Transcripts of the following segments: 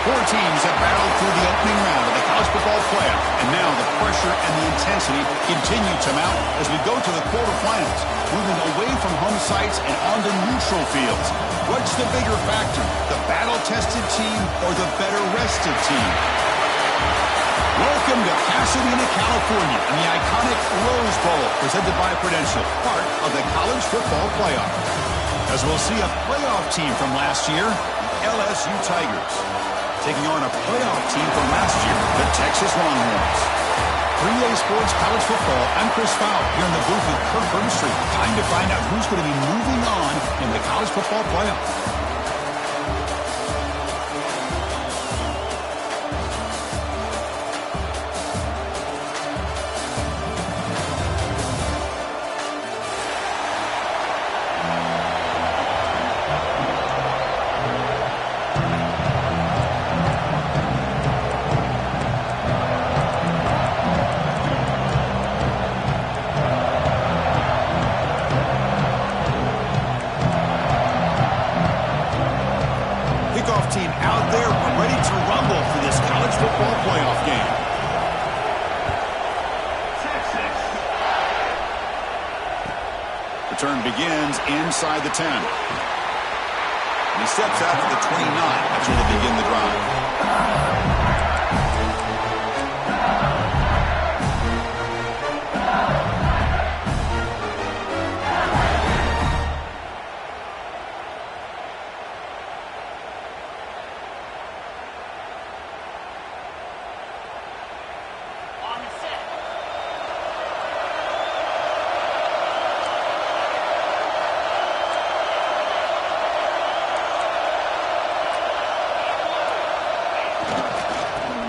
Four teams have battled through the opening round of the college football playoff, and now the pressure and the intensity continue to mount as we go to the quarterfinals, moving away from home sites and onto neutral fields. What's the bigger factor, the battle-tested team or the better-rested team? Welcome to Pasadena, California, and the iconic Rose Bowl, presented by Prudential, part of the college football playoff. As we'll see a playoff team from last year, LSU Tigers, taking on a playoff team from last year, the Texas Longhorns. 3A Sports College Football, I'm Chris Fowler, here in the booth with Kirk Burnstreet. Time to find out who's going to be moving on in the college football playoff. Team out there ready to rumble for this college football playoff game. Return begins inside the 10. And he steps out to the 29. That's where they begin the drive.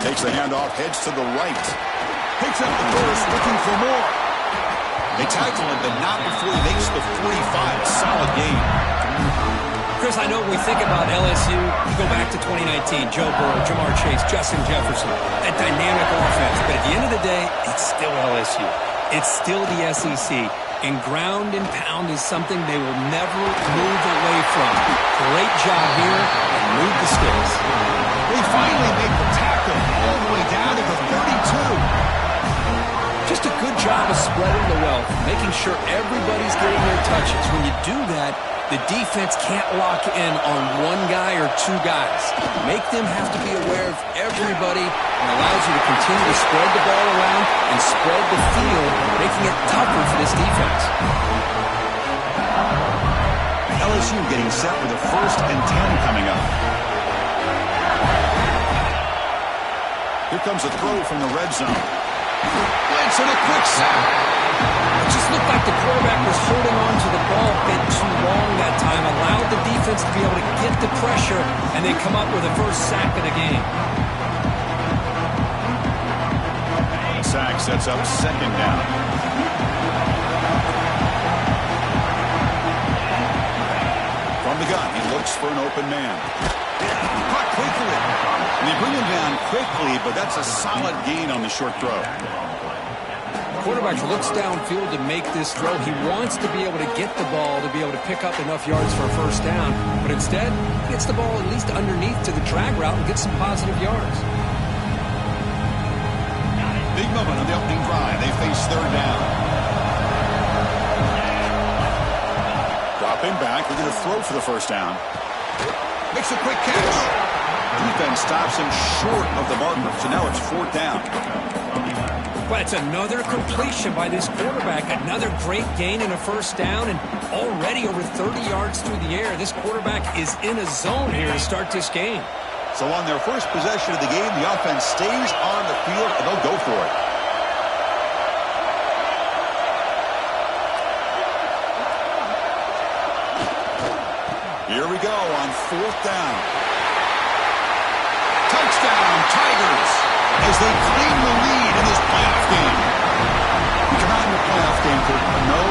Takes the handoff, heads to the right. Picks up the first, looking for more. They tackle him, but not before he makes the 45. A solid game. Chris, I know when we think about LSU, you go back to 2019, Joe Burrow, Jamar Chase, Justin Jefferson, that dynamic offense. But at the end of the day, it's still LSU. It's still the SEC. And ground and pound is something they will never move away from. Great job here, and move the sticks. They finally make the tackle all the way down to the 32. Just a good job of spreading the wealth, making sure everybody's getting their touches. When you do that, the defense can't lock in on one guy or two guys. Make them have to be aware of everybody, and allows you to continue to spread the ball around and spread the field, making it tougher for this defense. LSU getting set with a 1st and 10 coming up. Here comes a throw from the red zone. Blitz and a quick sack. It just looked like the quarterback was holding on to the ball a bit too long that time, allowed the defense to be able to get the pressure, and they come up with the first sack of the game. Sack sets up 2nd down. From the gun, he looks for an open man. Caught quickly. And they bring him down quickly, but that's a solid gain on the short throw. The quarterback looks downfield to make this throw. He wants to be able to get the ball to be able to pick up enough yards for a 1st down, but instead, he gets the ball at least underneath to the drag route and gets some positive yards. Big moment on the opening drive. They face 3rd down. Dropping back. They're going to throw for the 1st down. Makes a quick catch. Defense stops him short of the marker, so now it's 4th down. But it's another completion by this quarterback. Another great gain in a 1st down, and already over 30 yards through the air. This quarterback is in a zone here to start this game. So on their first possession of the game, the offense stays on the field, and they'll go for it. Here we go on 4th down. Touchdown, Tigers, as they claim the lead in this playoff game. You come out in the playoff game for no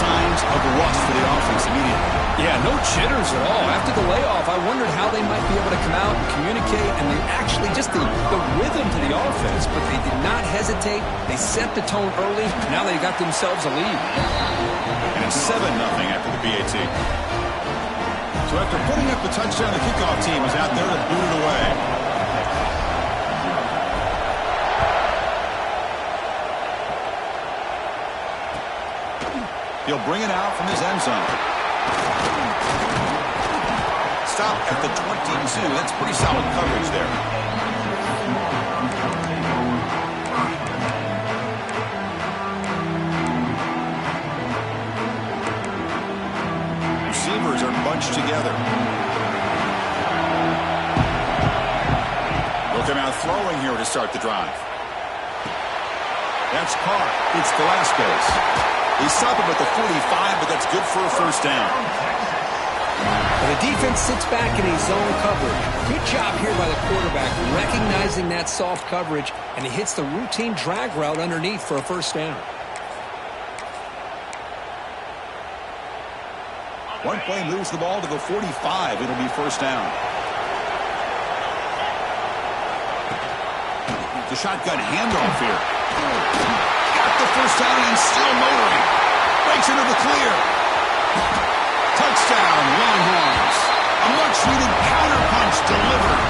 signs of rust for the offense immediately. Yeah, no jitters at all. After the layoff, I wondered how they might be able to come out and communicate, and they actually just the rhythm to the offense, but they did not hesitate. They set the tone early. Now they got themselves a lead. And it's 7-0 after the BAT. So after putting up the touchdown, the kickoff team is out there to boot it away. He'll bring it out from his end zone. Stop at the 22. That's pretty solid coverage there. Receivers are bunched together. They'll come out throwing here to start the drive. That's caught. It's Velasquez. He stopped him at the 45, but that's good for a first down. Well, the defense sits back in a zone coverage. Good job here by the quarterback, recognizing that soft coverage, and he hits the routine drag route underneath for a first down. One play moves the ball to the 45. It'll be first down. The shotgun handoff here. Got the first down and still motoring. Breaks into the clear. Touchdown, Longhorns. A much-needed counterpunch delivered.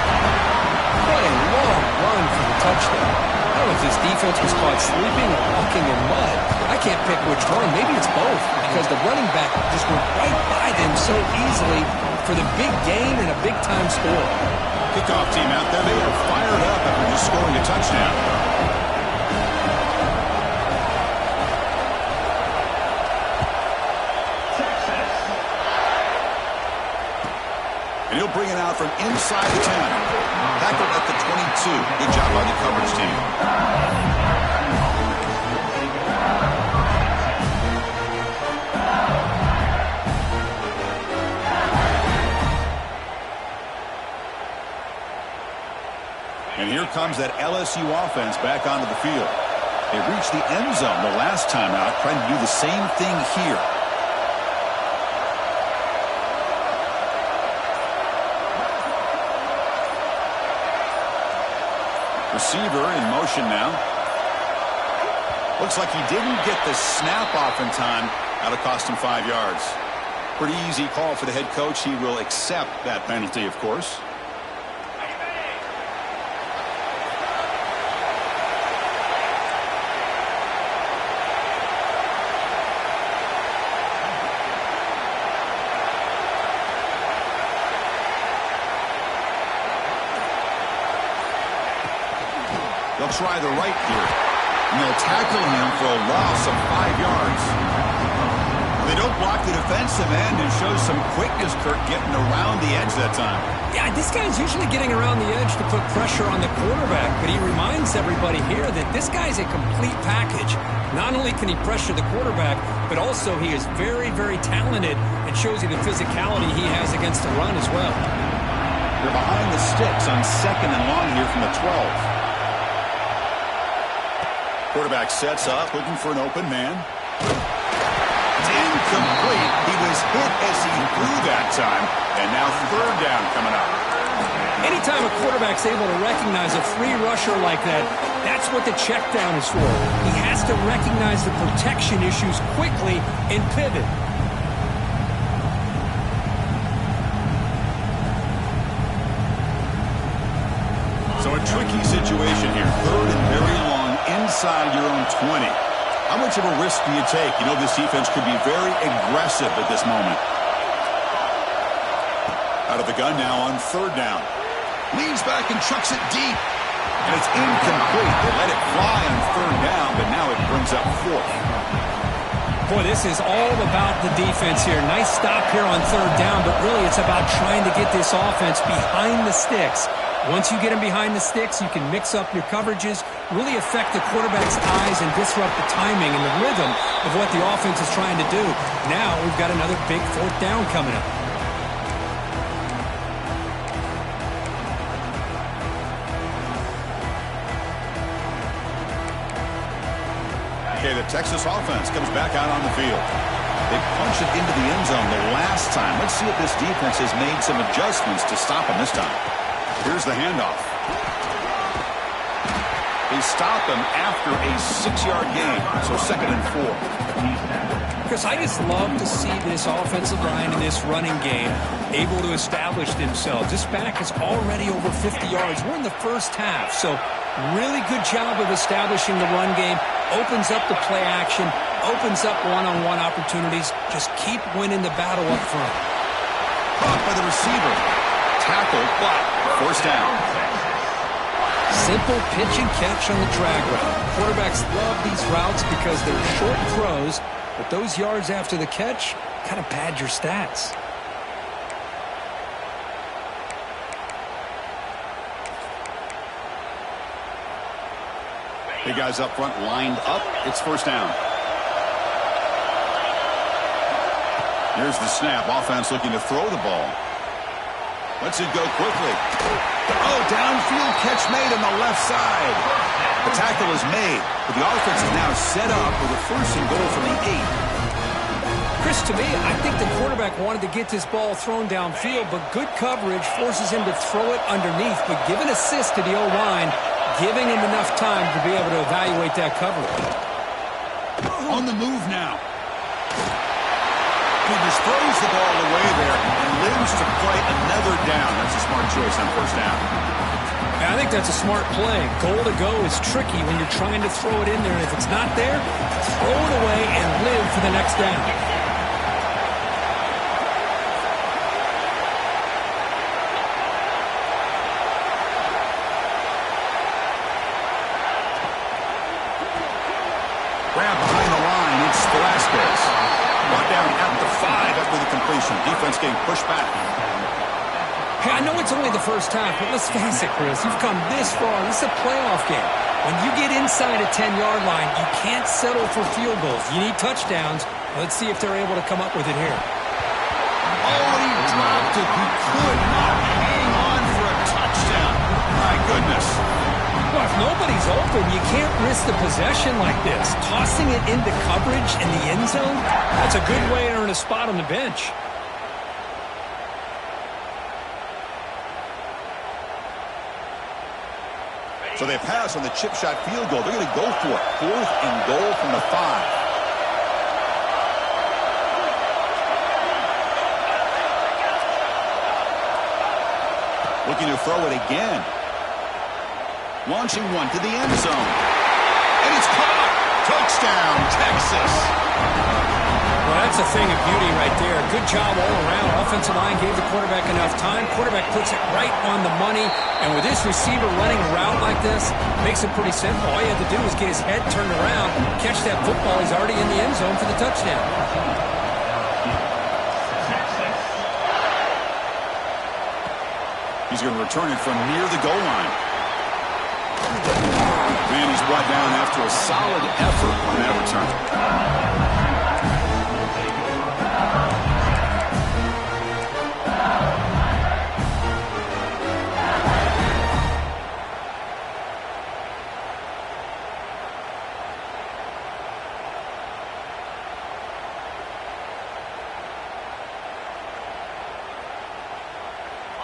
What a long run for the touchdown. I don't know if this defense was caught sleeping or walking in mud. I can't pick which one. Maybe it's both, because the running back just went right by them so easily for the big gain and a big-time score. Kickoff team out there. They are fired up after just scoring a touchdown. And he'll bring it out from inside the 10. Tackled at the 22. Good job by the coverage team. And here comes that LSU offense back onto the field. They reached the end zone the last time out, trying to do the same thing here. Receiver in motion now. Looks like he didn't get the snap off in time. That'll cost him 5 yards. Pretty easy call for the head coach. He will accept that penalty, of course. They'll try the right here, and they'll tackle him for a loss of 5 yards. They don't block the defensive end and show some quickness, Kirk, getting around the edge that time. Yeah, this guy's usually getting around the edge to put pressure on the quarterback, but he reminds everybody here that this guy's a complete package. Not only can he pressure the quarterback, but also he is very, very talented and shows you the physicality he has against the run as well. They're behind the sticks on 2nd and long here from the 12. Quarterback sets up, looking for an open man. Incomplete. He was hit as he threw that time. And now 3rd down coming up. Anytime a quarterback's able to recognize a free rusher like that, that's what the check down is for. He has to recognize the protection issues quickly and pivot. So a tricky situation here. 3rd and very long inside your own 20. How much of a risk do you take? You know, this defense could be very aggressive at this moment. Out of the gun now on 3rd down. Leans back and chucks it deep. And it's incomplete. They let it fly on 3rd down, but now it brings up 4th. Boy, this is all about the defense here. Nice stop here on 3rd down, but really it's about trying to get this offense behind the sticks. Once you get him behind the sticks, you can mix up your coverages, really affect the quarterback's eyes and disrupt the timing and the rhythm of what the offense is trying to do. Now we've got another big 4th down coming up. Okay, the Texas offense comes back out on the field. They punched it into the end zone the last time. Let's see if this defense has made some adjustments to stop him this time. Here's the handoff. They stop him after a 6-yard gain, so 2nd and 4. Chris, I just love to see this offensive line in this running game able to establish themselves. This back is already over 50 yards. We're in the first half, so really good job of establishing the run game. Opens up the play action, opens up one-on-one opportunities. Just keep winning the battle up front. Caught by the receiver. Tackle, block. First down. Simple pitch and catch on the drag route. Quarterbacks love these routes because they're short throws, but those yards after the catch kind of pad your stats. Big guys up front lined up. It's first down. Here's the snap. Offense looking to throw the ball. Lets it go quickly. Oh, downfield catch made on the left side. The tackle is made, but the offense is now set up with a first and goal from the 8. Chris, to me, I think the quarterback wanted to get this ball thrown downfield, but good coverage forces him to throw it underneath. But give an assist to the O-line, giving him enough time to be able to evaluate that coverage. On the move now. He just throws the ball away there and lives to play another down. That's a smart choice on first down. I think that's a smart play. Goal to go is tricky when you're trying to throw it in there. And if it's not there, throw it away and live for the next down. Grab behind the line. It's Velasquez. Brought down at the 5 after the completion. Defense getting pushed back. Hey, I know it's only the first half, but let's face it, Chris. You've come this far. This is a playoff game. When you get inside a 10-yard line, you can't settle for field goals. You need touchdowns. Let's see if they're able to come up with it here. Oh, he dropped it. He could not hang on for a touchdown. My goodness. Well, if nobody's open, you can't risk the possession like this. Tossing it into coverage in the end zone, that's a good way to earn a spot on the bench. So they pass on the chip shot field goal. They're going to go for it. 4th and goal from the 5. Looking to throw it again. Launching one to the end zone. And it's caught. Touchdown, Texas. Well, that's a thing of beauty right there. Good job all around. Offensive line gave the quarterback enough time. Quarterback puts it right on the money. And with this receiver running a route like this, makes it pretty simple. All you have to do is get his head turned around, catch that football. He's already in the end zone for the touchdown. He's going to return it from near the goal line. And he's brought down after a solid effort on that return.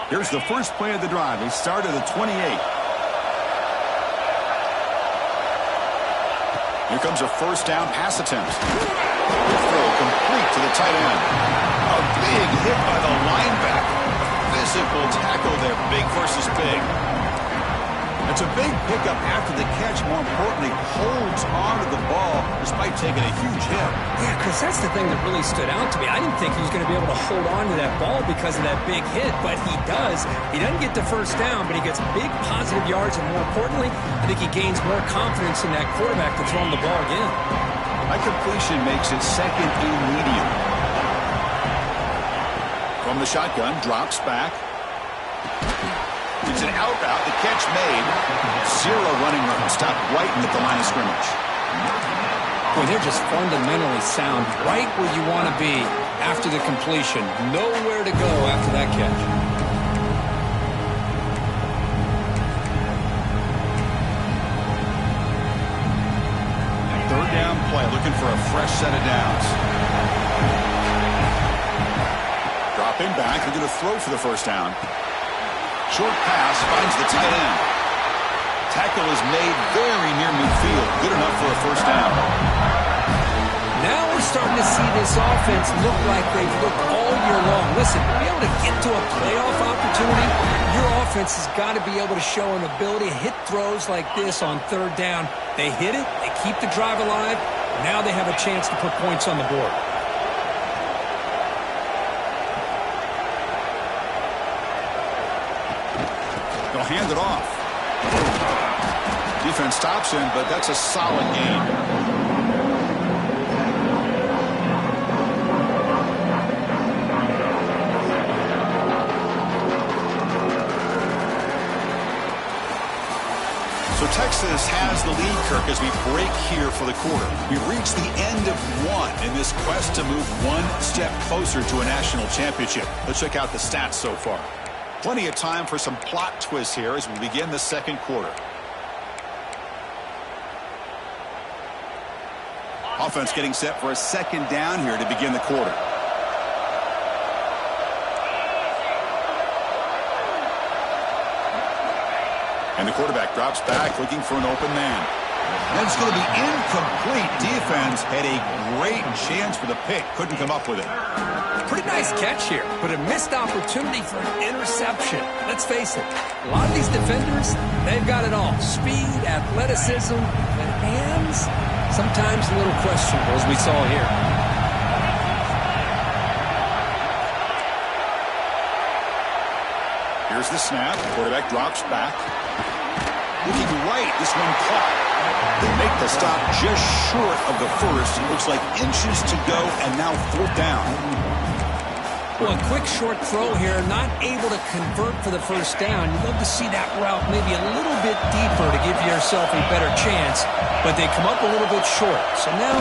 Here's the first play of the drive. They start at the 28. Here comes a first down pass attempt. Throw complete to the tight end. A big hit by the linebacker. Physical tackle there. Big versus big. It's a big pickup after the catch. More importantly, holds on to the ball despite taking a huge hit. Yeah, because that's the thing that really stood out to me. I didn't think he was going to be able to hold on to that ball because of that big hit, but he does. He doesn't get the first down, but he gets big positive yards, and more importantly, I think he gains more confidence in that quarterback to throw him the ball again. That completion makes it 2nd and medium. From the shotgun, drops back. It's an out route. The catch made. 0 running room. Stopped right at the line of scrimmage. Boy, they're just fundamentally sound. Right where you want to be after the completion. Nowhere to go after that catch. Third down play. Looking for a fresh set of downs. Dropping back. They're going to throw for the first down. Short pass finds the tight end. Tackle is made very near midfield. Good enough for a first down. Now we're starting to see this offense look like they've looked all year long. Listen, to be able to get to a playoff opportunity, your offense has got to be able to show an ability to hit throws like this on third down. They hit it, they keep the drive alive, Now they have a chance to put points on the board. They'll hand it off. Defense stops him, but that's a solid gain. So Texas has the lead, Kirk, as we break here for the quarter. We've reached the end of one in this quest to move one step closer to a national championship. Let's check out the stats so far. Plenty of time for some plot twists here as we begin the second quarter. Offense getting set for a second down here to begin the quarter. And the quarterback drops back looking for an open man. That's going to be incomplete. Defense had a great chance for the pick. Couldn't come up with it. Pretty nice catch here, but a missed opportunity for an interception. Let's face it, a lot of these defenders, they've got it all. Speed, athleticism, and hands, sometimes a little questionable, as we saw here. Here's the snap. Quarterback drops back. Looking right, this one caught. They make the stop just short of the first. It looks like inches to go, and now fourth down. Well, a quick short throw here, not able to convert for the first down. You'd love to see that route maybe a little bit deeper to give yourself a better chance, but they come up a little bit short. So now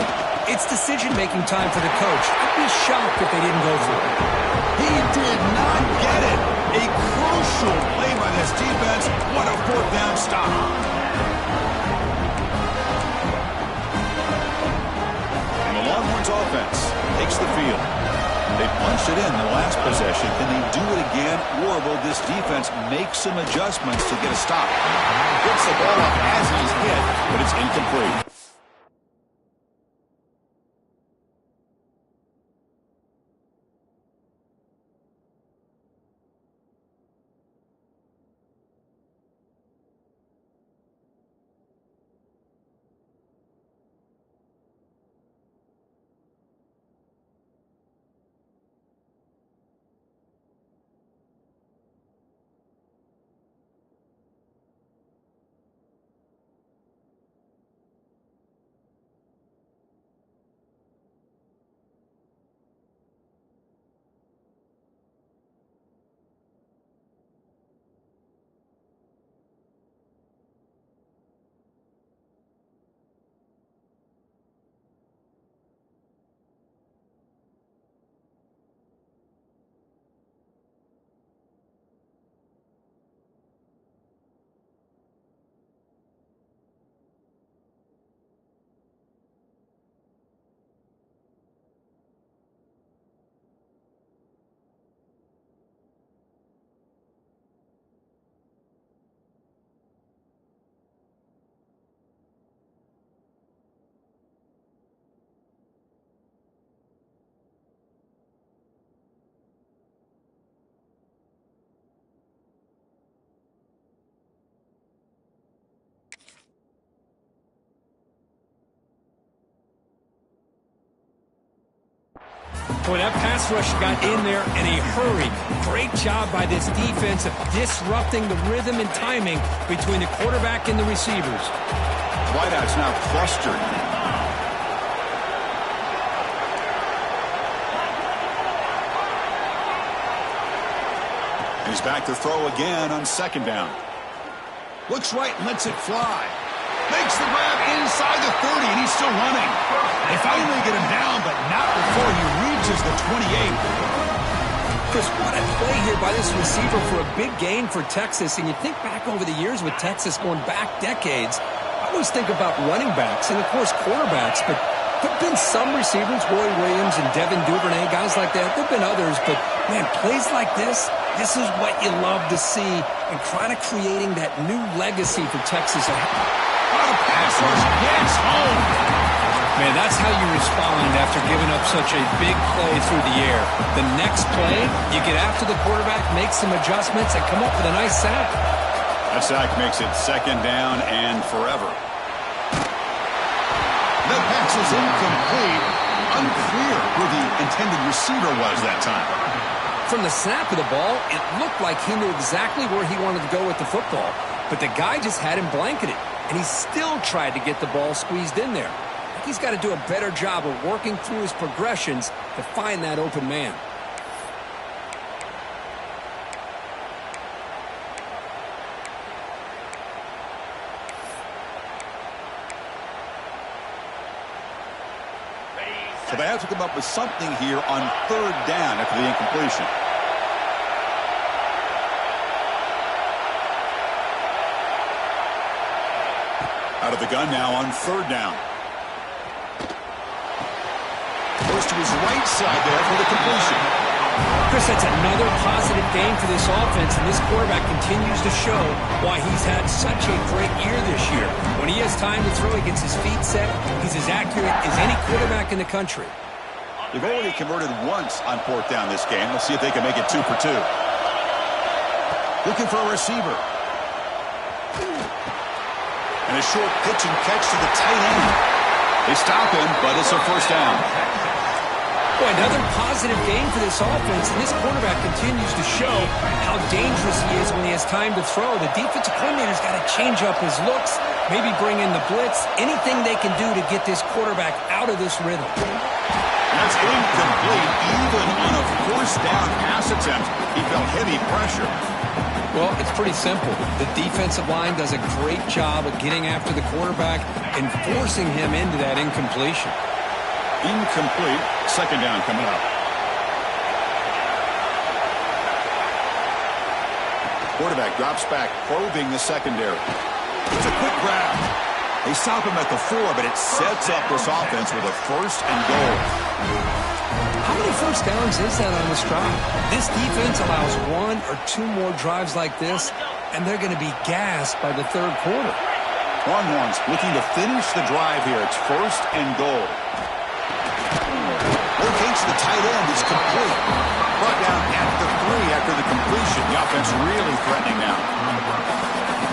it's decision-making time for the coach. I'd be shocked if they didn't go for it. He did not get it. A crucial play by this defense. What a fourth down stop. And the Longhorns offense takes the field. They punched it in the last possession. Can they do it again, or will this defense make some adjustments to get a stop? Gets the ball up as he's hit, but it's incomplete. Boy, that pass rush got in there in a hurry. Great job by this defense of disrupting the rhythm and timing between the quarterback and the receivers. Wideout's now clustered. He's back to throw again on second down. Looks right and lets it fly. Makes the grab inside the 30, and he's still running. They finally get him down, but not before he reaches the 28. Chris, what a play here by this receiver for a big gain for Texas. And you think back over the years with Texas going back decades, I always think about running backs and, of course, quarterbacks. But there have been some receivers, Roy Williams and Devin Duvernay, guys like that. There have been others, but, man, plays like this is what you love to see and kind of creating that new legacy for Texas. The pass rush gets home. Man, that's how you respond after giving up such a big play through the air. The next play, you get after the quarterback, make some adjustments, and come up with a nice sack. That sack makes it second down and forever. That pass is incomplete. Unclear who the intended receiver was that time. From the snap of the ball, it looked like he knew exactly where he wanted to go with the football, but the guy just had him blanketed, and he still tried to get the ball squeezed in there. He's got to do a better job of working through his progressions to find that open man. So they have to come up with something here on third down after the incompletion. Out of the gun now on third down. Goes to his right side there for the completion. Chris, that's another positive game for this offense, and this quarterback continues to show why he's had such a great year this year. When he has time to throw, he gets his feet set. He's as accurate as any quarterback in the country. They've already converted once on fourth down this game. Let's see if they can make it 2 for 2. Looking for a receiver. And a short pitch and catch to the tight end. They stop him, but it's a first down. Boy, another positive game for this offense, and this quarterback continues to show how dangerous he is when he has time to throw. The defensive coordinator's got to change up his looks, maybe bring in the blitz, anything they can do to get this quarterback out of this rhythm. That's incomplete. Even on a first down pass attempt, he felt heavy pressure. Well, it's pretty simple. The defensive line does a great job of getting after the quarterback and forcing him into that incompletion. Incomplete. Second down coming up. Quarterback drops back, probing the secondary. It's a quick grab. They stop him at the 4, but it sets up this offense with a first and goal. How many first downs is that on this drive? This defense allows 1 or 2 more drives like this, and they're going to be gassed by the third quarter. Longhorns looking to finish the drive here. It's first and goal. Locates the tight end. It's complete. Brought down at the 3 after the completion. The offense really threatening now.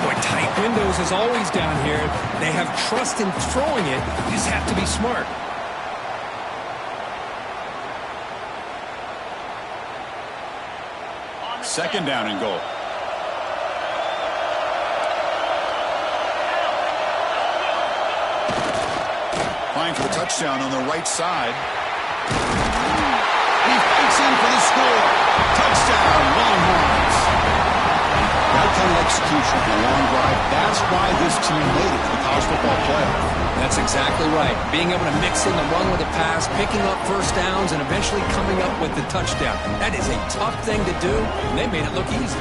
Boy, tight windows is always down here. They have trust in throwing it. You just have to be smart. Second down and goal. Flying for the touchdown on the right side. He fights in for the score. Touchdown, Longhorns. That kind of execution on a long drive, that's why this team made it to the college football playoff. That's exactly right. Being able to mix in the run with the pass, picking up first downs, and eventually coming up with the touchdown. That is a tough thing to do, and they made it look easy.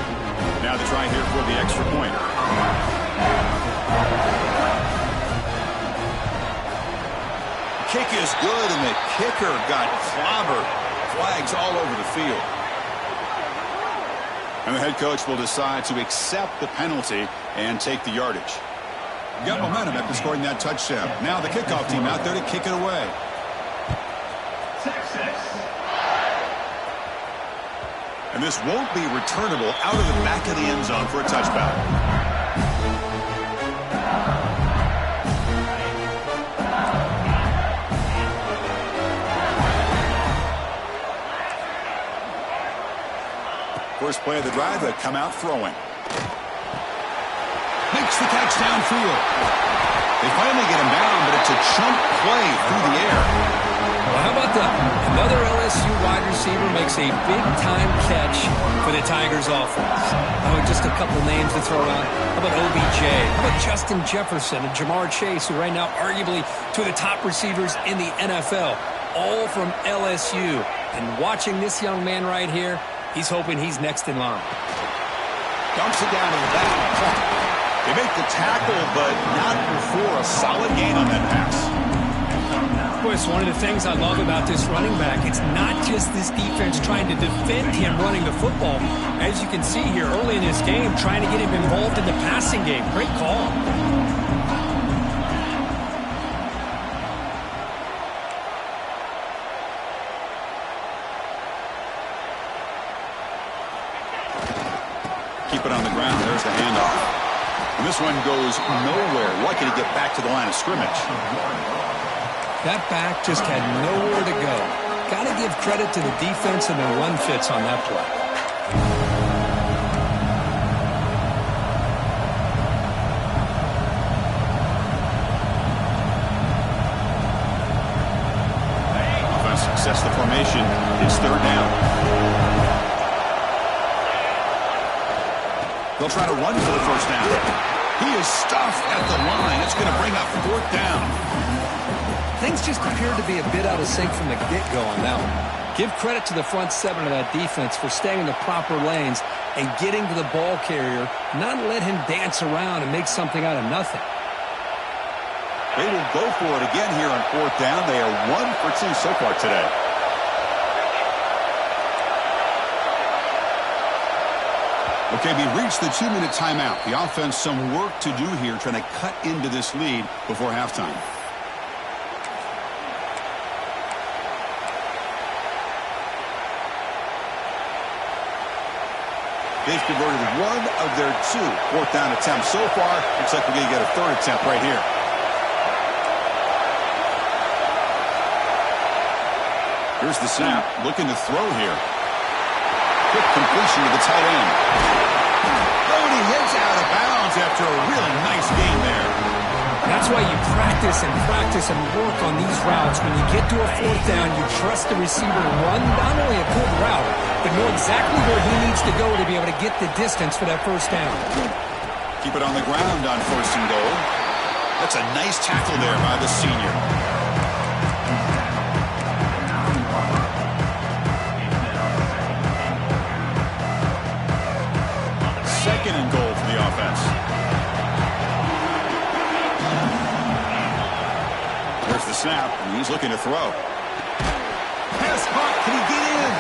Now they try here for the extra point. Kick is good, and the kicker got clobbered. Flags all over the field. And the head coach will decide to accept the penalty and take the yardage. Got momentum after scoring that touchdown. Now the kickoff team out there to kick it away. And this won't be returnable out of the back of the end zone for a touchback. First play of the drive, they come out throwing. Makes the catch downfield. They finally get him down, but it's a chunk play through the air. Well, how about that? Another LSU wide receiver makes a big-time catch for the Tigers offense. Oh, just a couple names to throw out. How about OBJ? How about Justin Jefferson and Jamar Chase, who right now arguably two of the top receivers in the NFL, all from LSU. And watching this young man right here, he's hoping he's next in line. Dumps it down to the back. They make the tackle, but not before a solid gain on that pass. Of course, one of the things I love about this running back, it's not just this defense trying to defend him running the football. As you can see here early in this game, trying to get him involved in the passing game. Great call. Keep it on the ground. There's the handoff. And this one goes nowhere. Lucky to get back to the line of scrimmage. That back just had nowhere to go. Got to give credit to the defense and their run fits on that play. Offense sets the formation. It's third down. They'll try to run for the first down. He is stuffed at the line. It's going to bring up fourth down. Things just appeared to be a bit out of sync from the get-go on that one. Give credit to the front seven of that defense for staying in the proper lanes and getting to the ball carrier, not let him dance around and make something out of nothing. They will go for it again here on fourth down. They are 1 for 2 so far today. Okay, we reached the 2-minute timeout. The offense some work to do here trying to cut into this lead before halftime. They've converted 1 of their 2 fourth down attempts so far. Looks like we're going to get a third attempt right here. Here's the snap. Looking to throw here. Quick completion to the tight end. Oh, and he hits out of bounds after a really nice game there. That's why you practice and work on these routes. When you get to a fourth down, you trust the receiver to run not only a good route, but know exactly where he needs to go to be able to get the distance for that first down. Keep it on the ground on first and goal. That's a nice tackle there by the senior. Second and goal for the offense. There's the snap, and he's looking to throw. Pass caught. Can he get in?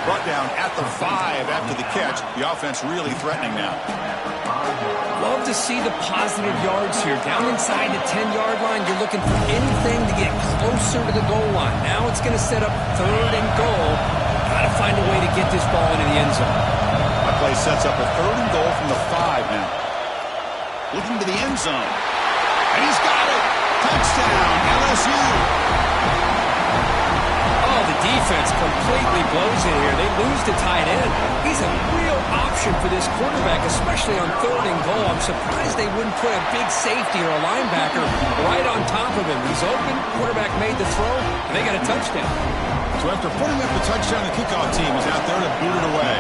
Brought down at the 5 after the catch. The offense really threatening now. Love to see the positive yards here. Down inside the 10-yard line, you're looking for anything to get closer to the goal line. Now it's going to set up third and goal. Got to find a way to get this ball into the end zone. That play sets up a third and goal from the 5 now. Looking to the end zone. And he's got it. Touchdown, LSU. Oh, the defense completely blows it here. They lose the tight end. He's a real option for this quarterback, especially on third and goal. I'm surprised they wouldn't put a big safety or a linebacker right on top of him. He's open. Quarterback made the throw, and they got a touchdown. So after putting up the touchdown, the kickoff team is out there to boot it away.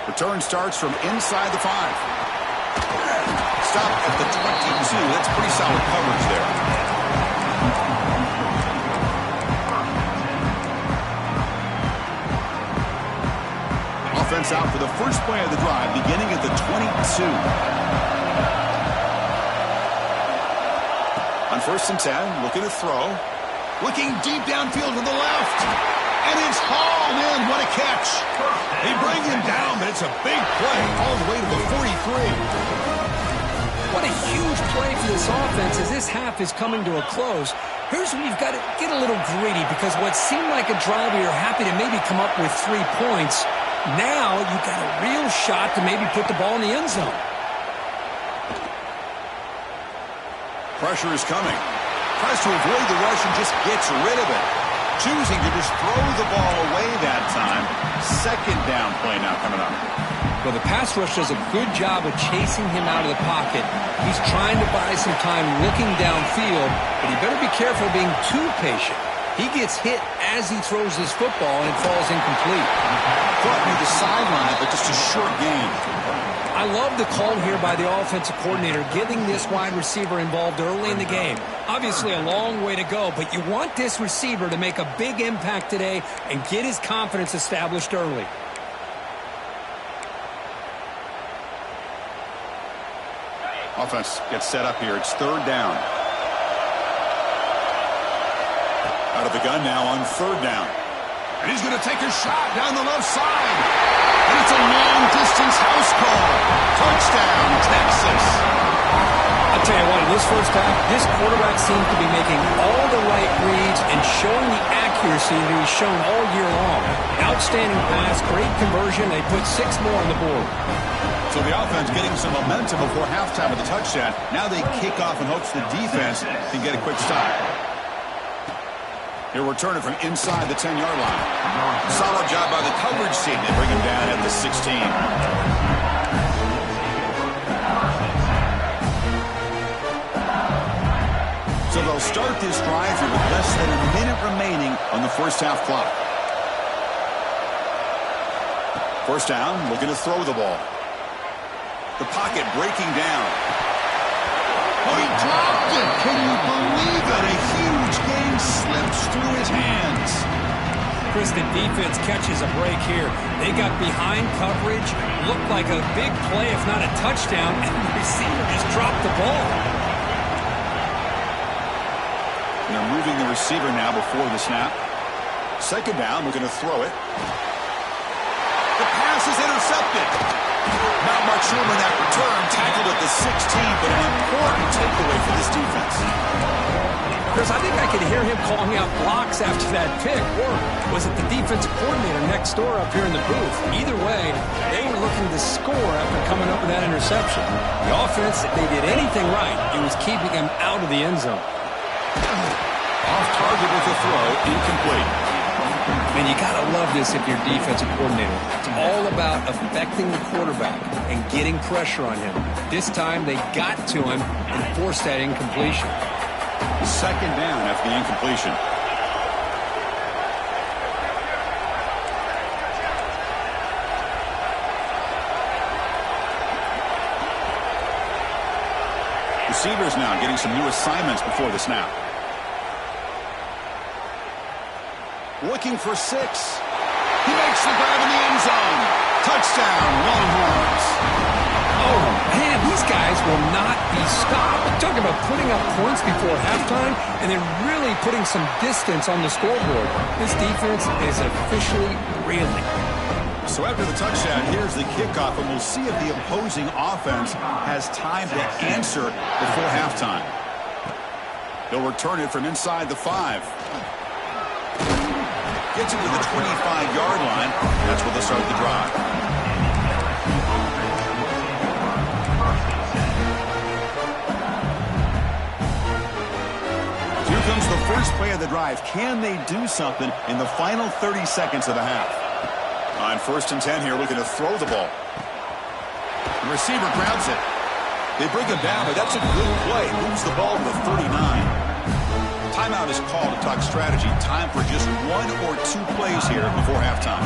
Return starts from inside the 5. Stop at the 22. That's pretty solid coverage there. Offense out for the first play of the drive, beginning at the 22. On first and 10, looking to throw. Looking deep downfield to the left. And it's hauled in. What a catch. They bring him down, but it's a big play all the way to the 43. What a huge play for this offense as this half is coming to a close. Here's where you've got to get a little greedy because what seemed like a drive where you're happy to maybe come up with 3 points, now you've got a real shot to maybe put the ball in the end zone. Pressure is coming. Tries to avoid the rush and just gets rid of it. Choosing to just throw the ball away that time. Second down play now coming up. Well, the pass rush does a good job of chasing him out of the pocket. He's trying to buy some time looking downfield, but he better be careful being too patient. He gets hit as he throws his football, and it falls incomplete. Caught near the sideline, but just a short gain. I love the call here by the offensive coordinator, getting this wide receiver involved early in the game. Obviously a long way to go, but you want this receiver to make a big impact today and get his confidence established early. Offense gets set up here. It's third down. Out of the gun now on third down. And he's going to take a shot down the left side. And it's a long-distance house call. Touchdown, Texas. I'll tell you what, in this first half, this quarterback seems to be making all the right reads and showing the accuracy that he's shown all year long. Outstanding pass, great conversion. They put 6 more on the board. So the offense getting some momentum before halftime with the touchdown. Now they kick off in hopes the defense can get a quick stop. He'll return it from inside the 10-yard line. Solid job by the coverage team. They bring him down at the 16. So they'll start this drive here with less than a minute remaining on the first half clock. First down, looking to throw the ball. The pocket breaking down. Oh, he dropped it. Can you believe it? A huge gain slips through his hands. Chris, the defense catches a break here. They got behind coverage, looked like a big play, if not a touchdown, and the receiver just dropped the ball. They're moving the receiver now before the snap. Second down, we're going to throw it. The pass is intercepted. Not much room in that return. Tackled at the 16, but an important takeaway for this defense. Chris, I think I could hear him calling out blocks after that pick. Or was it the defensive coordinator next door up here in the booth? Either way, they were looking to score after coming up with that interception. The offense, if they did anything right, it was keeping him out of the end zone. Off target with the throw, incomplete. Man, you got to love this if you're defensive coordinator. It's all about affecting the quarterback and getting pressure on him. This time they got to him and forced that incompletion. Second down after the incompletion. Receivers now getting some new assignments before the snap. Looking for 6. He makes the grab in the end zone. Touchdown, Longhorns. Oh, man, these guys will not be stopped. I'm talking about putting up points before halftime and then really putting some distance on the scoreboard. This defense is officially reeling. So after the touchdown, here's the kickoff, and we'll see if the opposing offense has time to answer before halftime. They'll return it from inside the 5. Gets it to the 25-yard line. That's where they'll start the drive. Here comes the first play of the drive. Can they do something in the final 30 seconds of the half? On 1st and 10 here, looking to throw the ball. The receiver grabs it. They bring him down, but that's a good play. Moves the ball to the 39. Timeout is called to talk strategy. Time for just 1 or 2 plays here before halftime.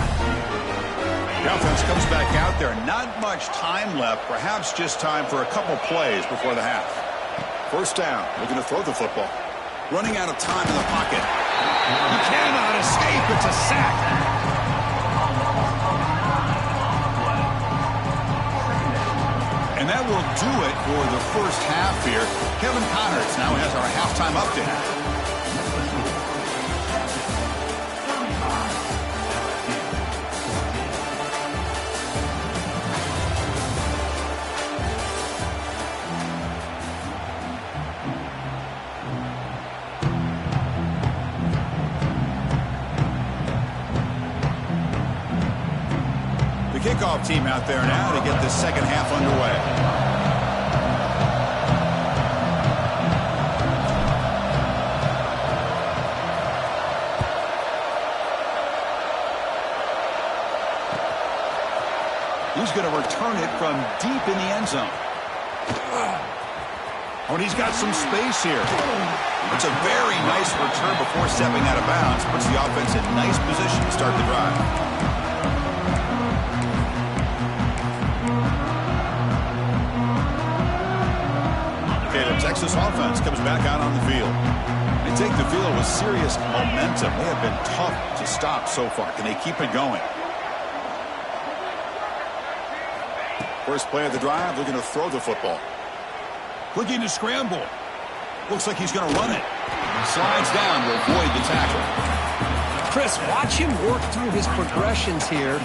The offense comes back out there. Not much time left. Perhaps just time for a couple plays before the half. First down. Looking to throw the football. Running out of time in the pocket. He cannot escape. It's a sack. And that will do it for the first half here. Kevin Connors now has our halftime update. Kickoff team out there now to get the second half underway. He's going to return it from deep in the end zone. Oh, and he's got some space here. It's a very nice return before stepping out of bounds. Puts the offense in nice position to start the drive. Texas offense comes back out on the field. They take the field with serious momentum. They have been tough to stop so far. Can they keep it going? First play of the drive, looking to throw the football. Looking to scramble. Looks like he's going to run it. Slides down to avoid the tackle. Chris, watch him work through his progressions here.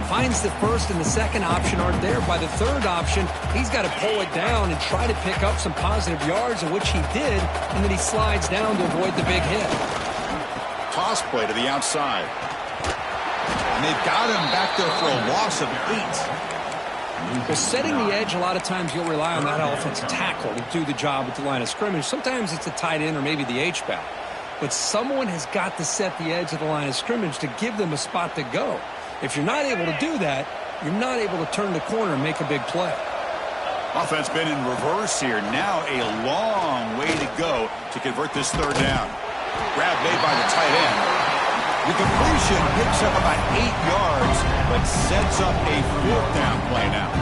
Finds the first and the second option aren't there. By the third option, he's got to pull it down and try to pick up some positive yards, of which he did, and then he slides down to avoid the big hit. Toss play to the outside. And they've got him back there for a loss of 8. Well, setting the edge, a lot of times you'll rely on that offensive tackle to do the job at the line of scrimmage. Sometimes it's a tight end or maybe the H-back. But someone has got to set the edge of the line of scrimmage to give them a spot to go. If you're not able to do that, you're not able to turn the corner and make a big play. Offense been in reverse here. Now a long way to go to convert this third down. Grab made by the tight end. The completion picks up about 8 yards, but sets up a fourth down play now.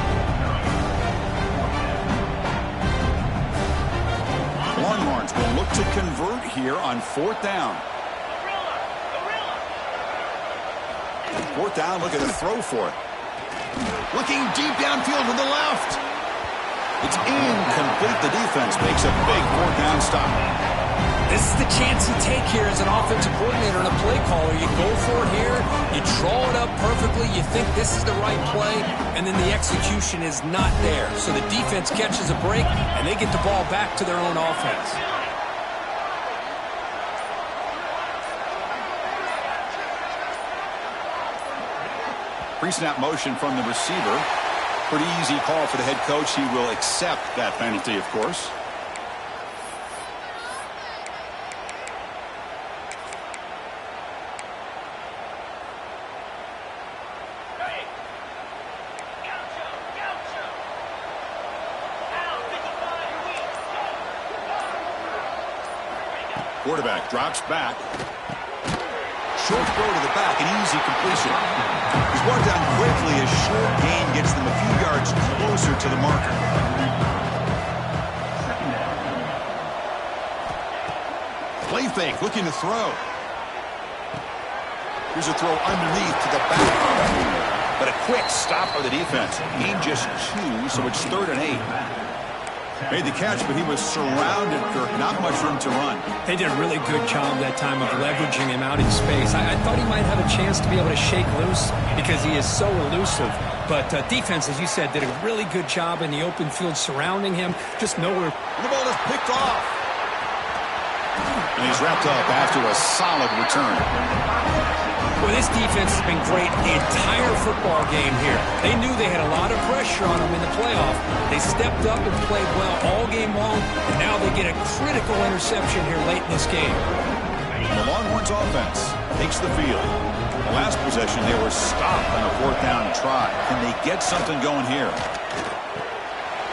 Longhorns will look to convert here on fourth down. Fourth down, look at the throw for it. Looking deep downfield to the left. It's incomplete. The defense makes a big fourth down stop. This is the chance you take here as an offensive coordinator and a play caller. You go for it here, you draw it up perfectly, you think this is the right play, and then the execution is not there. So the defense catches a break, and they get the ball back to their own offense. Pre-snap motion from the receiver. Pretty easy call for the head coach. He will accept that penalty, of course. Quarterback drops back. Short throw to the back, an easy completion. He's brought down quickly. A short gain gets them a few yards closer to the marker. Play fake, looking to throw. Here's a throw underneath to the back. But a quick stop by the defense. Gain just 2, so it's 3rd and 8. Made the catch, but he was surrounded, Kirk. Not much room to run. They did a really good job that time of leveraging him out in space. I thought he might have a chance to be able to shake loose because he is so elusive. But defense, as you said, did a really good job in the open field surrounding him. Just nowhere. And the ball is picked off. And he's wrapped up after a solid return. Well, this defense has been great the entire football game here. They knew they had a lot of pressure on them in the playoff. They stepped up and played well all game long, and now they get a critical interception here late in this game. The Longhorns offense takes the field. The last possession, they were stopped on a fourth down try. Can they get something going here?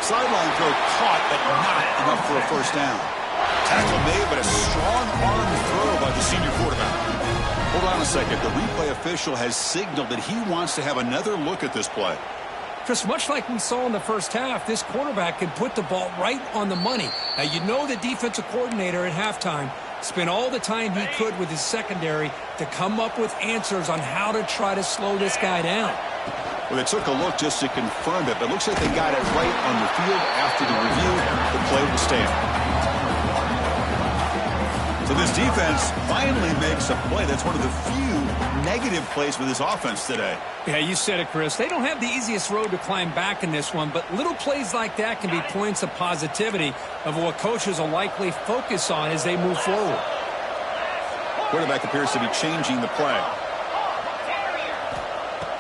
Sideline throw caught, but not enough for a first down. Tackle made, but a strong arm throw by the senior quarterback. Hold on a second. The replay official has signaled that he wants to have another look at this play. Just much like we saw in the first half, this quarterback can put the ball right on the money. Now, you know the defensive coordinator at halftime spent all the time he could with his secondary to come up with answers on how to try to slow this guy down. Well, they took a look just to confirm it, but it looks like they got it right on the field after the review. The play will stand. So this defense finally makes a play. That's one of the few negative plays with this offense today. Yeah, you said it, Chris. They don't have the easiest road to climb back in this one, but little plays like that can be points of positivity of what coaches will likely focus on as they move forward. Quarterback appears to be changing the play.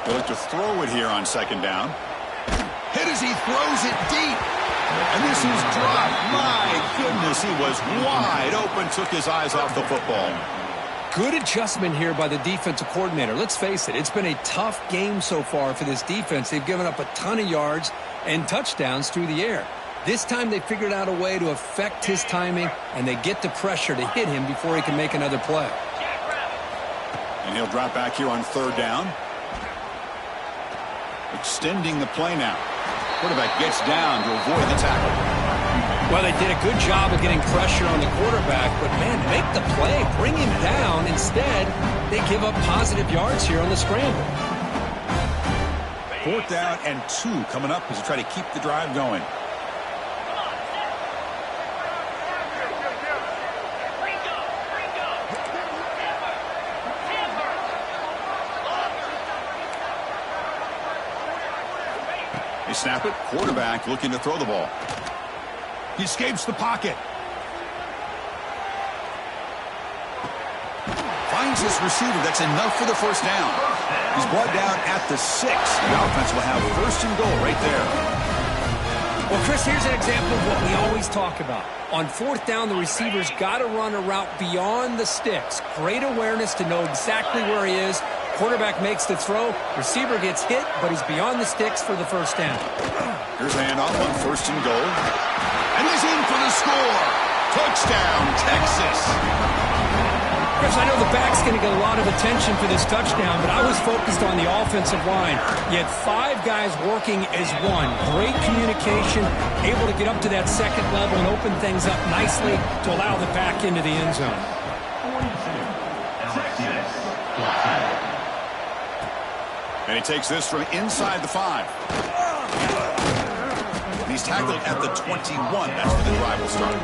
They'll look to throw it here on second down. Hit as he throws it deep. And this is dropped. My goodness, he was wide open, took his eyes off the football. Good adjustment here by the defensive coordinator. Let's face it, it's been a tough game so far for this defense. They've given up a ton of yards and touchdowns through the air. This time they figured out a way to affect his timing, and they get the pressure to hit him before he can make another play. And he'll drop back here on third down. Extending the play now. Quarterback gets down to avoid the tackle. Well, they did a good job of getting pressure on the quarterback, but, man, make the play. Bring him down. Instead, they give up positive yards here on the scramble. Fourth down and 2 coming up as they try to keep the drive going. They snap it. Quarterback looking to throw the ball. He escapes the pocket. Finds his receiver. That's enough for the first down. He's brought down at the 6. The offense will have first and goal right there. Well, Chris, here's an example of what we always talk about. On 4th down, the receiver's got to run a route beyond the sticks. Great awareness to know exactly where he is. Quarterback makes the throw. Receiver gets hit, but he's beyond the sticks for the first down. Here's a handoff on first and goal. And he's in for the score. Touchdown, Texas. Chris, I know the back's going to get a lot of attention for this touchdown, but I was focused on the offensive line. You had 5 guys working as one. Great communication, able to get up to that second level and open things up nicely to allow the back into the end zone. And he takes this from inside the 5. And he's tackled at the 21. That's where the drive will start.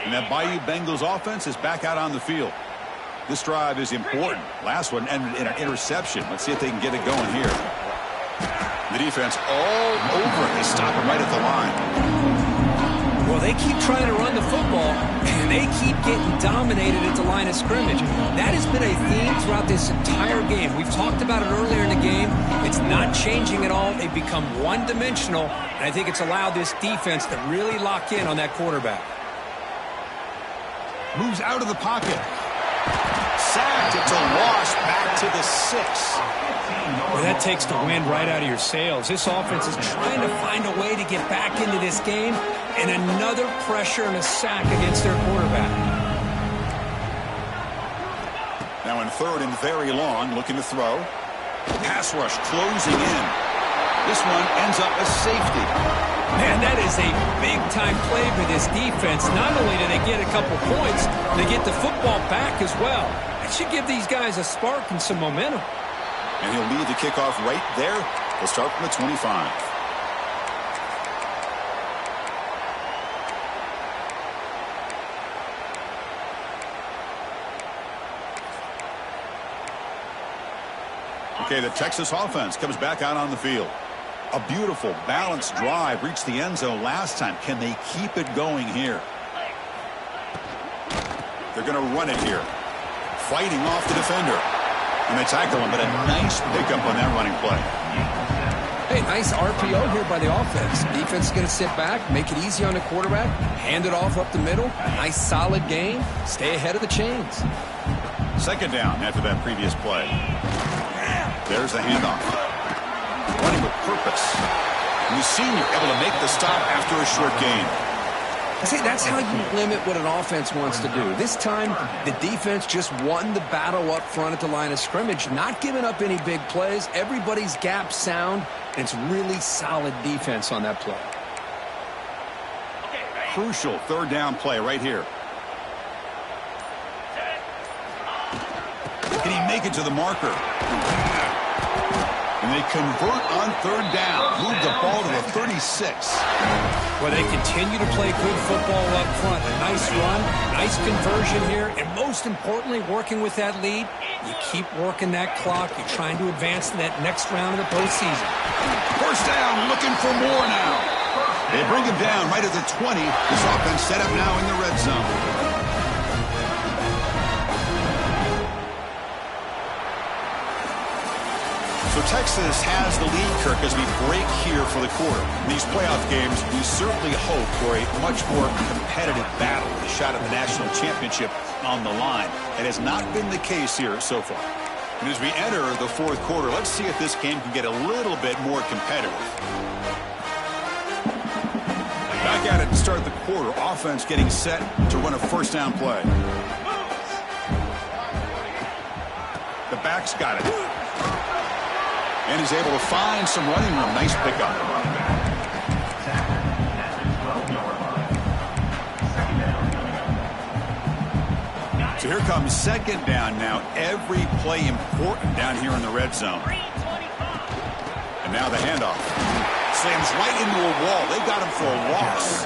And that Bayou Bengals offense is back out on the field. This drive is important. Last one ended in an interception. Let's see if they can get it going here. The defense all over it. They stop him right at the line. Well, they keep trying to run the football, and they keep getting dominated at the line of scrimmage. That has been a theme throughout this entire game. We've talked about it earlier in the game. It's not changing at all. They've become one-dimensional, and I think it's allowed this defense to really lock in on that quarterback. Moves out of the pocket. Sacked. It's a loss back to the 6. Well, that takes the wind right out of your sails. This offense is trying to find a way to get back into this game, and another pressure and a sack against their quarterback. Now in 3rd and very long, looking to throw. Pass rush closing in. This one ends up a safety. Man, that is a big-time play for this defense. Not only do they get a couple points, they get the football back as well. That should give these guys a spark and some momentum. And he'll lead the kickoff right there. They'll start from the 25. Okay, the Texas offense comes back out on the field. A beautiful, balanced drive reached the end zone last time. Can they keep it going here? They're going to run it here. Fighting off the defender. And they tackle him, but a nice pickup on that running play. Hey, nice RPO here by the offense. Defense is going to sit back, make it easy on the quarterback, hand it off up the middle. Nice solid game. Stay ahead of the chains. 2nd down after that previous play. There's the handoff. Running with purpose. And the senior able to make the stop after a short gain. I say that's how you limit what an offense wants to do. This time, the defense just won the battle up front at the line of scrimmage, not giving up any big plays. Everybody's gap sound, and it's really solid defense on that play. Crucial 3rd down play right here. Can he make it to the marker? And they convert on 3rd down. Move the ball to the 36. Well, they continue to play good football up front. A nice run, nice conversion here, and most importantly, working with that lead, you keep working that clock. You're trying to advance to that next round of the postseason. 1st down, looking for more now. They bring him down right at the 20. This offense set up now in the red zone. So Texas has the lead, Kirk, as we break here for the quarter. In these playoff games, we certainly hope for a much more competitive battle with a shot at the national championship on the line. It has not been the case here so far. And as we enter the 4th quarter, let's see if this game can get a little bit more competitive. Back at it to start the quarter. Offense getting set to run a 1st down play. The back's got it. And he's able to find some running room. Nice pickup. So here comes 2nd down now. Every play important down here in the red zone. And now the handoff. Slams right into a wall. They got him for a loss.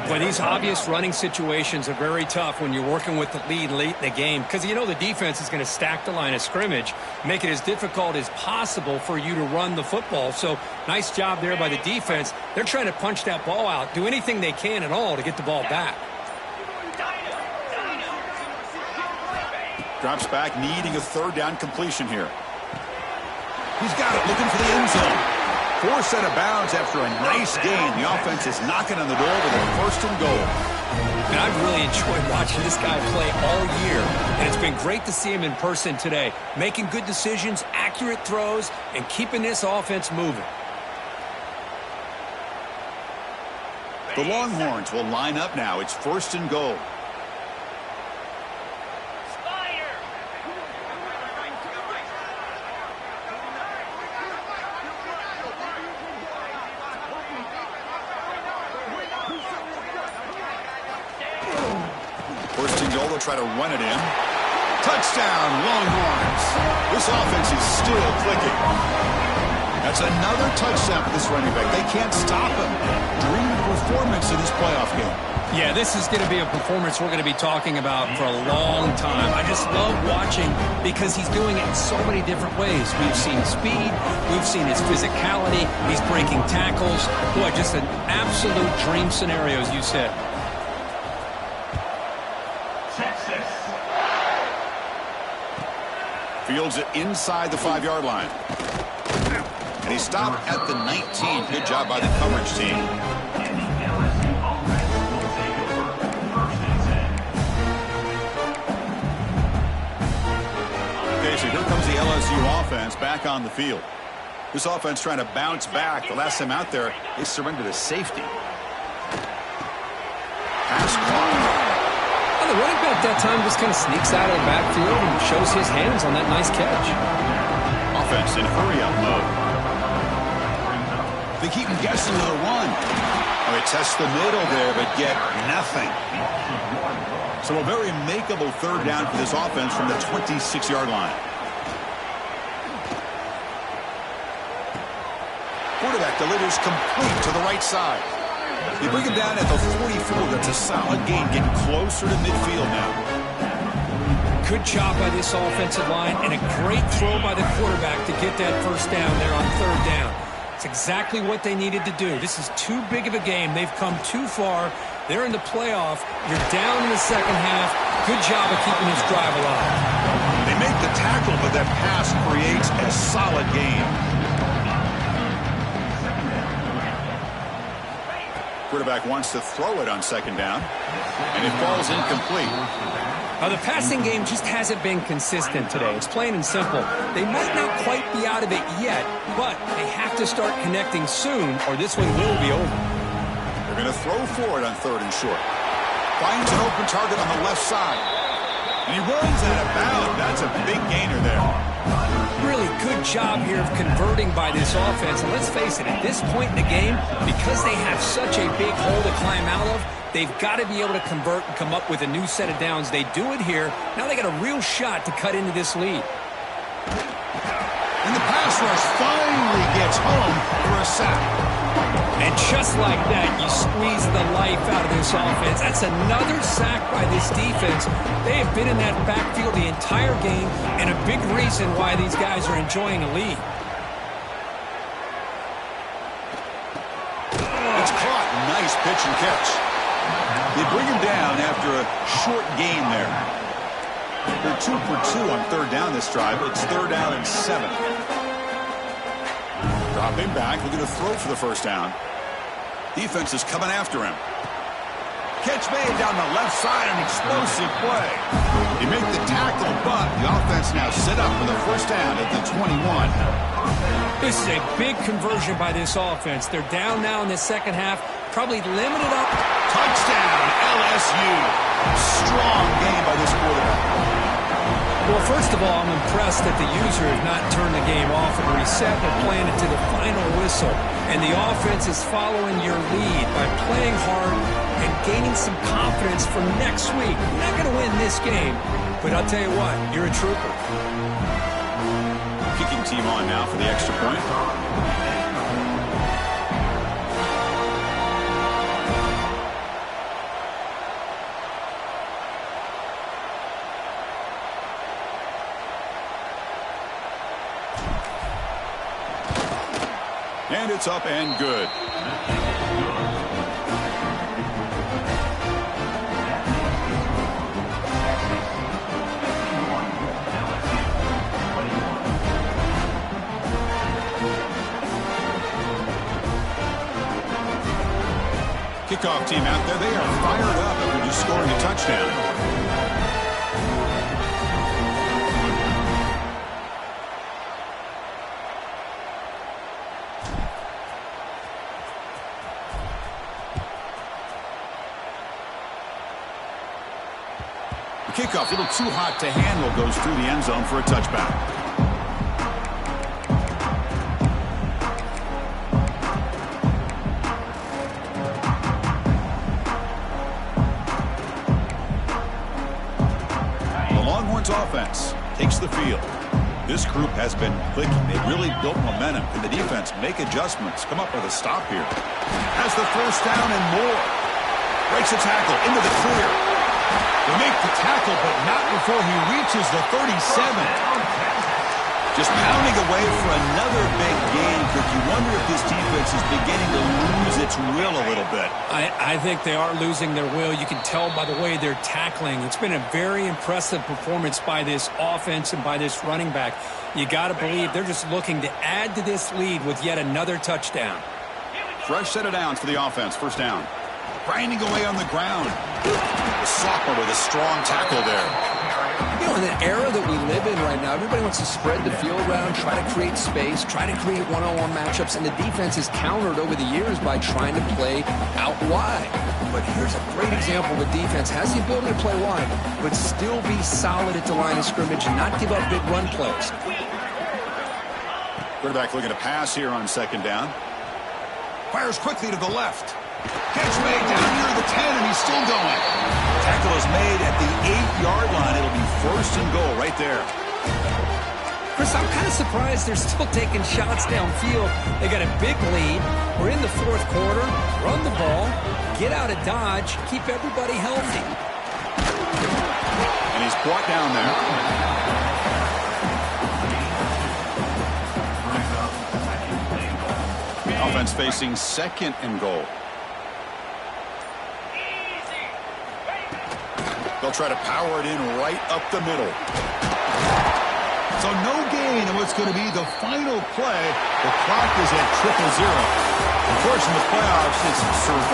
Well, these obvious running situations are very tough when you're working with the lead late in the game because you know the defense is going to stack the line of scrimmage, make it as difficult as possible for you to run the football. So nice job there by the defense. They're trying to punch that ball out, do anything they can at all to get the ball back. Drops back, needing a third down completion here. He's got it, looking for the end zone. Forced out of bounds after a nice gain. The offense is knocking on the door with a first and goal. And I've really enjoyed watching this guy play all year. And it's been great to see him in person today. Making good decisions, accurate throws, and keeping this offense moving. The Longhorns will line up now. It's first and goal. Try to run it in. Touchdown, Longhorns. This offense is still clicking. That's another touchdown for this running back. They can't stop him. Dream performance in this playoff game. Yeah, this is going to be a performance we're going to be talking about for a long time. I just love watching because he's doing it in so many different ways. We've seen speed. We've seen his physicality. He's breaking tackles. Boy, just an absolute dream scenario, as you said. Fields it inside the 5-yard line. And he stopped at the 19. Good job by the coverage team. Okay, so here comes the LSU offense back on the field. This offense trying to bounce back. The last time out there, they surrendered a safety. Pass clock. The running back that time just kind of sneaks out of the backfield and shows his hands on that nice catch. Offense in hurry-up mode. They keep him guessing with a run. They test the middle there, but get nothing. So a very makeable third down for this offense from the 26-yard line. Quarterback delivers complete to the right side. They bring him down at the 44. That's a solid gain, getting closer to midfield now. Good job by this offensive line and a great throw by the quarterback to get that first down there on third down. It's exactly what they needed to do. This is too big of a game. They've come too far. They're in the playoff. You're down in the second half. Good job of keeping this drive alive. They make the tackle, but that pass creates a solid gain. Quarterback wants to throw it on second down, and it falls incomplete. Now, the passing game just hasn't been consistent today. It's plain and simple. They might not quite be out of it yet, but they have to start connecting soon, or this one will be over. They're going to throw for it on third and short. Finds an open target on the left side. And he runs out of bounds. That's a big gainer there. Really good job here of converting by this offense. And let's face it, at this point in the game, because they have such a big hole to climb out of, they've got to be able to convert and come up with a new set of downs. They do it here. Now they got a real shot to cut into this lead. And the pass rush finally gets home for a sack. And just like that, you squeeze the life out of this offense. That's another sack by this defense. They have been in that backfield the entire game, and a big reason why these guys are enjoying a lead. It's caught. Nice pitch and catch. They bring him down after a short gain there. They're 2 for 2 on third down this drive. It's third down and 7. Drop him back. Looking to throw for the first down. Defense is coming after him. Catch made down the left side. An explosive play. He make the tackle, but the offense now set up for the first down at the 21. This is a big conversion by this offense. They're down now in the second half. Probably limited up. Touchdown, LSU. Strong game by this quarterback. Well, first of all, I'm impressed that the user has not turned the game off and reset, but playing it to the final whistle. And the offense is following your lead by playing hard and gaining some confidence for next week. You're not going to win this game, but I'll tell you what, you're a trooper. Kicking team on now for the extra point. And it's up and good. Kickoff team out there, they are fired up after just scoring a touchdown. The kickoff, a little too hot to handle, goes through the end zone for a touchback. Offense takes the field. This group has been clicking. They've really built momentum. Can the defense make adjustments? Come up with a stop here. Has the first down and more. Breaks a tackle into the clear. They make the tackle, but not before he reaches the 37. Just pounding away for another big gain. Could you wonder if this defense is beginning to lose its will a little bit? I think they are losing their will. You can tell by the way they're tackling. It's been a very impressive performance by this offense and by this running back. You got to believe they're just looking to add to this lead with yet another touchdown. Fresh set of downs for the offense. First down. Grinding away on the ground. The sophomore with a strong tackle there. You know, in the era that we live in right now, everybody wants to spread the field around, try to create space, try to create one-on-one matchups, and the defense is countered over the years by trying to play out wide. But here's a great example. The defense has the ability to play wide, but still be solid at the line of scrimmage and not give up big run plays. Quarterback looking to pass here on second down. Fires quickly to the left. Catch made down near the 10, and he's still going. Tackle is made at the 8-yard line. It'll be first and goal right there. Chris, I'm kind of surprised they're still taking shots downfield. They got a big lead. We're in the fourth quarter. Run the ball. Get out of Dodge. Keep everybody healthy. And he's brought down there. Offense facing second and goal. They'll try to power it in right up the middle. So no gain in what's going to be the final play. The clock is at 0-0. Of course, in the playoffs, it's survival.